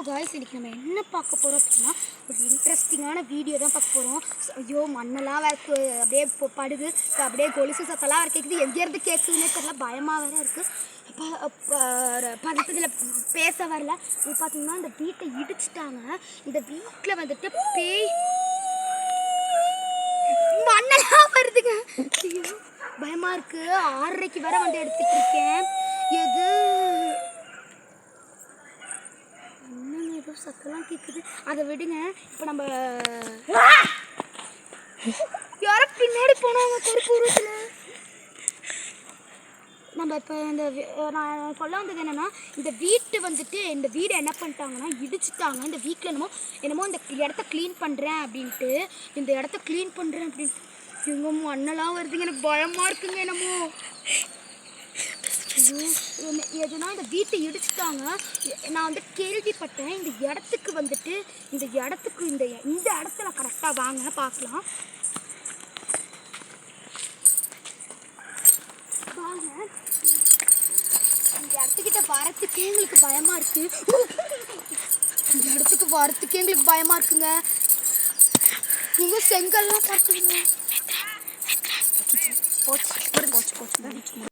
Guys இன்னைக்கு நம்ம என்ன பார்க்க போகிறோம் அப்படின்னா ஒரு இன்ட்ரெஸ்டிங்கான வீடியோ தான் பார்க்க போகிறோம். ஐயோ மண்ணெல்லாம் அப்படியே படுது, அப்படியே கொலுசு சத்தெல்லாம் வேறு கேட்குது, எங்கேருந்து கேட்குதுன்னே தெரியல, பயமாக வேறு இருக்குது. பக்கத்தில் பேச வரல. இது பார்த்தீங்கன்னா இந்த வீட்டை இடிச்சிட்டாங்க. இந்த வீட்டில் வந்துட்டு பேய் மண்ணெல்லாம் வருதுங்க. ஐயோ பயமாக இருக்குது. 6:30 வேற வந்து எடுத்துகிட்டு இருக்கேன். எது ஏதோ சத்தெல்லாம் கேட்குது, அதை விடுங்க. இப்போ நம்ம யாரோ பின்னாடி போனவங்க கருப்பு உருவத்தில். நம்ம இப்போ நான் சொல்ல வந்தது என்னென்னா, இந்த வீடு என்ன பண்ணிட்டாங்கன்னா இடிச்சிட்டாங்க. இந்த வீட்டில் என்னமோ இந்த இடத்த க்ளீன் பண்ணுறேன் அப்படின்ட்டு, இந்த இடத்த க்ளீன் பண்ணுறேன் அப்படின்ட்டு இவங்க மண்ணெல்லாம் வருதுங்க. எனக்கு பயமாக இருக்குங்க. என்னமோ எதுனா இந்த வீட்டை இடிச்சிட்டாங்க. நான் வந்து கேள்விப்பட்டேன் இந்த இடத்துக்கு இந்த இடத்துல கரெக்டாக வாங்க பார்க்கலாம். வாங்க, இந்த இடத்துக்கிட்ட வரத்துக்கே எங்களுக்கு பயமா இருக்கு. இந்த இடத்துக்கு வரத்துக்கே எங்களுக்கு பயமா இருக்குங்க. நீங்க செங்கல்லாம் பார்க்குறீங்க. போச்சு